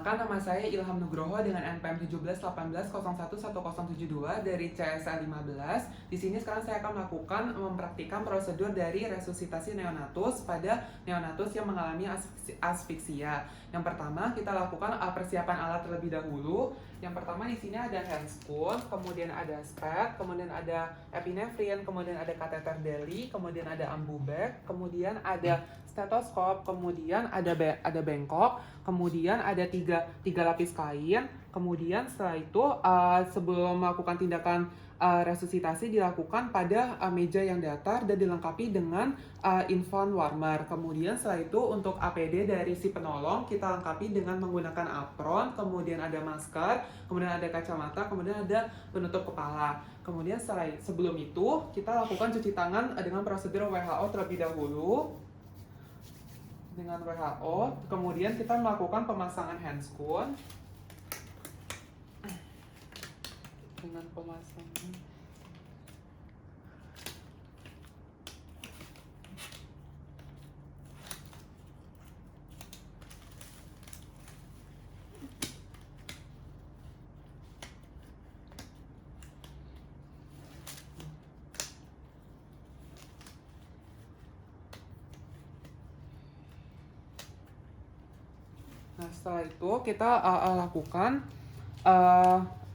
Nama saya Ilham Nugroho dengan NPM 1718011072 dari CSL 15. Di sini sekarang saya akan mempraktikkan prosedur dari resusitasi neonatus pada neonatus yang mengalami asfiksia. Yang pertama kita lakukan persiapan alat terlebih dahulu. Yang pertama di sini ada handscoon, kemudian ada spad, kemudian ada epinefrin, kemudian ada kateter Deli, kemudian ada ambu bag, kemudian ada stetoskop, kemudian ada bengkok, kemudian ada tiga lapis kain. Kemudian setelah itu sebelum melakukan tindakan resusitasi dilakukan pada meja yang datar dan dilengkapi dengan infant warmer. Kemudian setelah itu untuk APD dari si penolong kita lengkapi dengan menggunakan apron, kemudian ada masker, kemudian ada kacamata, kemudian ada penutup kepala. Kemudian sebelum itu kita lakukan cuci tangan dengan prosedur WHO terlebih dahulu. Dengan WHO, kemudian kita melakukan pemasangan handscoon dengan pemasangan. Nah, setelah itu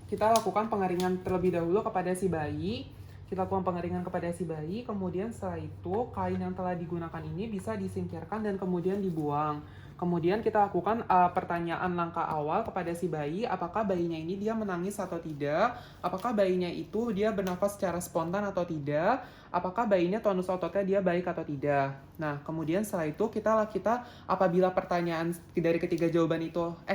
kita lakukan pengeringan terlebih dahulu kepada si bayi. Kita lakukan pengeringan kepada si bayi, kemudian setelah itu kain yang telah digunakan ini bisa disingkirkan dan kemudian dibuang. Kemudian kita lakukan pertanyaan langkah awal kepada si bayi, apakah bayinya ini dia menangis atau tidak, apakah bayinya itu dia bernafas secara spontan atau tidak, apakah bayinya tonus ototnya dia baik atau tidak. Nah, kemudian setelah itu kita apabila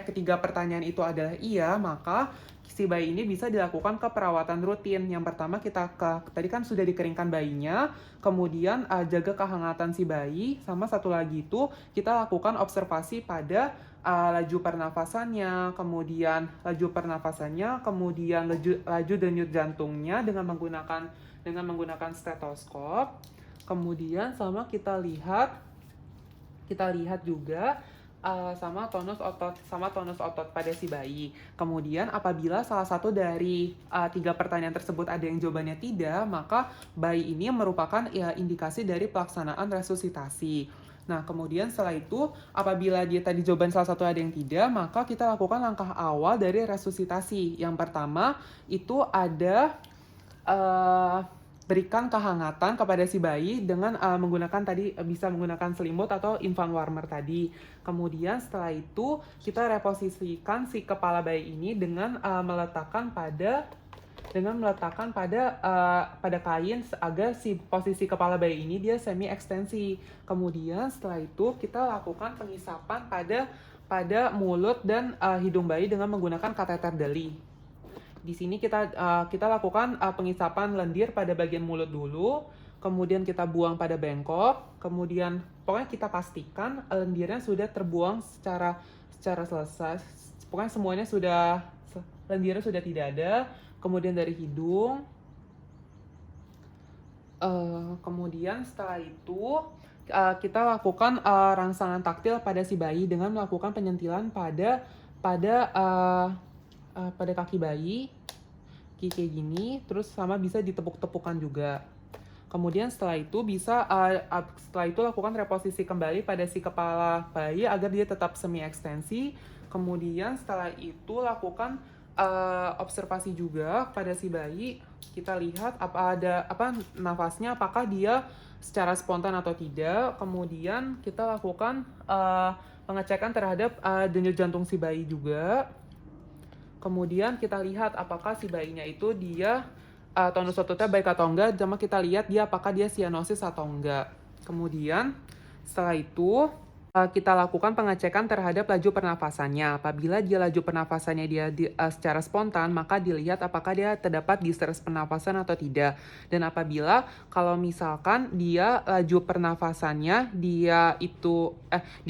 ketiga pertanyaan itu adalah iya, maka si bayi ini bisa dilakukan ke perawatan rutin. Yang pertama tadi kan sudah dikeringkan bayinya, kemudian jaga kehangatan si bayi, sama satu lagi itu kita lakukan observasi pada laju pernafasannya, kemudian laju denyut jantungnya dengan menggunakan stetoskop. Kemudian kita lihat juga sama tonus otot pada si bayi. Kemudian apabila salah satu dari tiga pertanyaan tersebut ada yang jawabannya tidak, maka bayi ini merupakan indikasi dari pelaksanaan resusitasi. Nah, kemudian setelah itu apabila dia tadi jawaban salah satu ada yang tidak, maka kita lakukan langkah awal dari resusitasi. Yang pertama itu ada berikan kehangatan kepada si bayi dengan bisa menggunakan selimut atau infant warmer tadi. Kemudian setelah itu kita reposisikan si kepala bayi ini dengan meletakkan pada kain agar si posisi kepala bayi ini dia semi ekstensi. Kemudian setelah itu kita lakukan pengisapan pada mulut dan hidung bayi dengan menggunakan kateter Deli. Di sini kita lakukan pengisapan lendir pada bagian mulut dulu, kemudian kita buang pada bengkok, kemudian pokoknya kita pastikan lendirnya sudah terbuang secara selesai. Pokoknya semuanya lendirnya sudah tidak ada. Kemudian dari hidung, kemudian setelah itu kita lakukan rangsangan taktil pada si bayi dengan melakukan penyentilan pada kaki bayi kayak gini, terus sama bisa ditepuk-tepukan juga. Kemudian setelah itu lakukan reposisi kembali pada si kepala bayi agar dia tetap semi ekstensi. Kemudian setelah itu lakukan observasi juga pada si bayi. Kita lihat nafasnya, apakah dia secara spontan atau tidak. Kemudian kita lakukan pengecekan terhadap denyut jantung si bayi juga. Kemudian kita lihat apakah si bayinya itu dia tonus ototnya baik atau enggak, sama kita lihat apakah dia sianosis atau enggak. Kemudian setelah itu kita lakukan pengecekan terhadap laju pernafasannya. Apabila dia laju pernafasannya secara spontan, maka dilihat apakah dia terdapat distress pernafasan atau tidak. Dan apabila kalau misalkan dia laju pernafasannya dia itu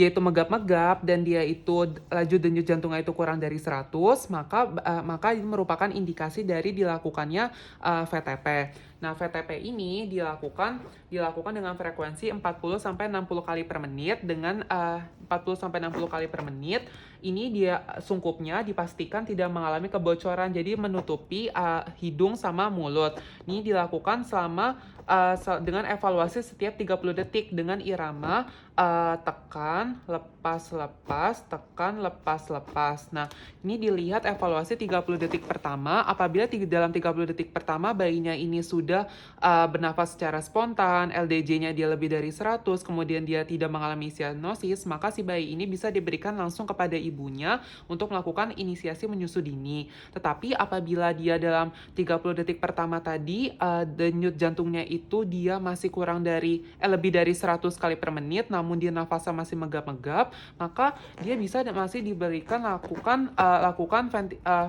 megap-megap dan dia itu laju denyut jantungnya itu kurang dari 100, maka ini merupakan indikasi dari dilakukannya VTP. Nah, VTP ini dilakukan dengan frekuensi 40-60 kali per menit dengan 40-60 kali per menit ini dia sungkupnya dipastikan tidak mengalami kebocoran, jadi menutupi hidung sama mulut. Ini dilakukan selama dengan evaluasi setiap 30 detik dengan irama tekan, lepas, lepas, tekan, lepas, lepas. Nah, ini dilihat evaluasi 30 detik pertama. Apabila dalam 30 detik pertama bayinya ini sudah bernafas secara spontan, LDJ-nya dia lebih dari 100, kemudian dia tidak mengalami cyanosis, maka si bayi ini bisa diberikan langsung kepada ibunya untuk melakukan inisiasi menyusu dini. Tetapi apabila dia dalam 30 detik pertama tadi denyut jantungnya itu dia masih kurang dari lebih dari 100 kali per menit, namun dia nafasnya masih megap-megap, maka dia bisa masih diberikan lakukan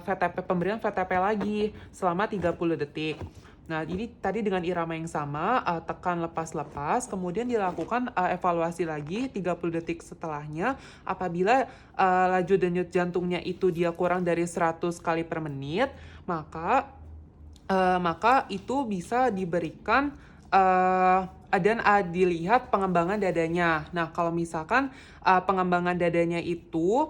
VTP, pemberian VTP lagi selama 30 detik. Nah, ini tadi dengan irama yang sama, tekan, lepas, lepas, kemudian dilakukan evaluasi lagi 30 detik setelahnya. Apabila laju denyut jantungnya itu dia kurang dari 100 kali per menit, maka itu bisa diberikan dan dilihat pengembangan dadanya. Nah, kalau misalkan pengembangan dadanya itu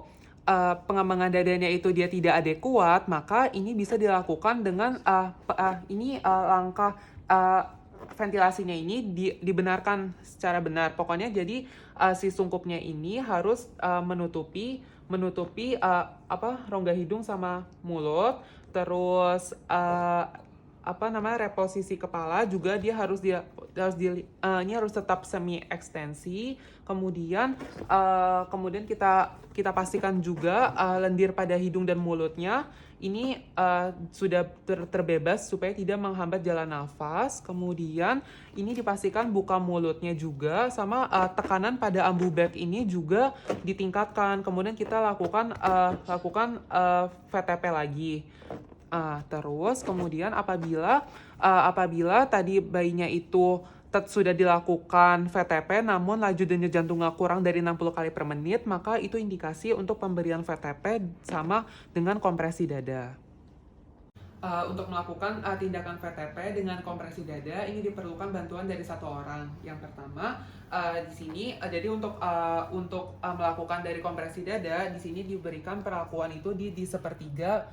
dia tidak adekuat, maka ini bisa dilakukan dengan langkah ventilasinya ini dibenarkan secara benar. Pokoknya jadi si sungkupnya ini harus menutupi rongga hidung sama mulut, terus reposisi kepala juga dia ini harus tetap semi ekstensi. Kemudian kita pastikan juga lendir pada hidung dan mulutnya ini sudah terbebas supaya tidak menghambat jalan nafas. Kemudian ini dipastikan buka mulutnya juga, sama tekanan pada ambu bag ini juga ditingkatkan. Kemudian kita lakukan VTP lagi. Terus kemudian apabila tadi bayinya itu sudah dilakukan VTP namun laju denyut jantungnya kurang dari 60 kali per menit, maka itu indikasi untuk pemberian VTP sama dengan kompresi dada. Untuk melakukan tindakan VTP dengan kompresi dada ini diperlukan bantuan dari satu orang. Yang pertama di sini jadi untuk melakukan dari kompresi dada di sini diberikan perlakuan itu di sepertiga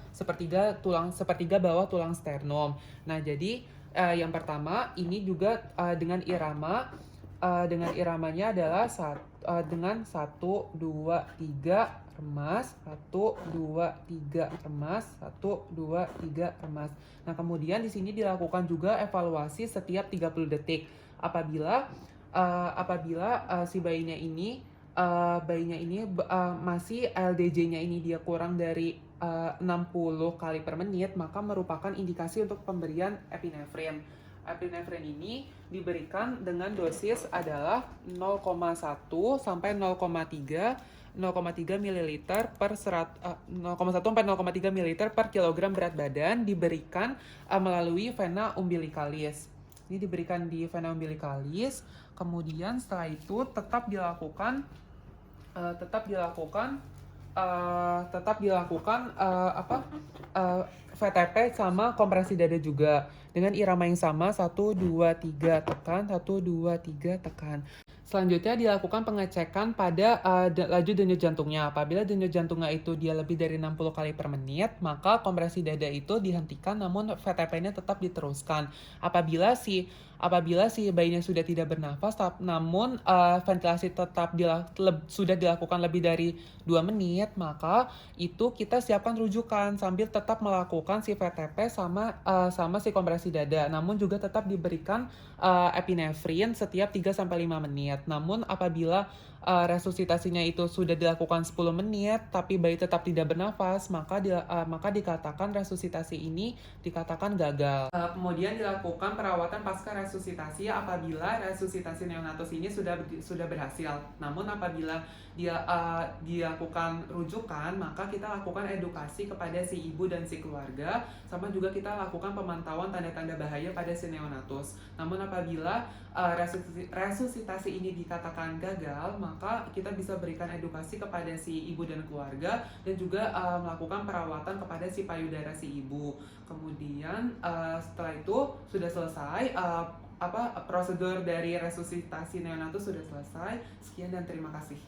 bawah tulang sternum. Nah, jadi yang pertama ini juga dengan iramanya adalah dengan 1 2 3 remas, 1 2 3 remas, 1 2 3 remas. Nah, kemudian di sini dilakukan juga evaluasi setiap 30 detik. Apabila si bayinya ini masih LDJ-nya ini dia kurang dari 60 kali per menit, maka merupakan indikasi untuk pemberian epinefrin. Epinefrin ini diberikan dengan dosis adalah 0,1 sampai 0,3 ml per 0,1 sampai 0,3 ml per kilogram berat badan, diberikan melalui vena umbilicalis. Ini diberikan di vena umbilicalis. Kemudian setelah itu tetap dilakukan VTP sama kompresi dada juga dengan irama yang sama, 1 2 3 tekan, 1 2 3 tekan. Selanjutnya dilakukan pengecekan pada laju denyut jantungnya. Apabila denyut jantungnya itu dia lebih dari 60 kali per menit, maka kompresi dada itu dihentikan namun VTP-nya tetap diteruskan. Apabila si bayinya sudah tidak bernafas namun ventilasi tetap sudah dilakukan lebih dari 2 menit, maka itu kita siapkan rujukan sambil tetap melakukan si VTP sama si kompresi dada. Namun juga tetap diberikan epinefrin setiap 3-5 menit. Namun apabila resusitasinya itu sudah dilakukan 10 menit tapi bayi tetap tidak bernafas, maka dikatakan resusitasi ini dikatakan gagal. Kemudian dilakukan perawatan pasca resusitasi apabila resusitasi neonatus ini sudah berhasil. Namun apabila dilakukan rujukan, maka kita lakukan edukasi kepada si ibu dan si keluarga, sama juga kita lakukan pemantauan tanda-tanda bahaya pada si neonatus. Namun apabila resusitasi ini dikatakan gagal, maka kita bisa berikan edukasi kepada si ibu dan keluarga dan juga melakukan perawatan kepada si payudara si ibu. Kemudian setelah itu sudah selesai prosedur dari resusitasi neonatus sudah selesai. Sekian dan terima kasih.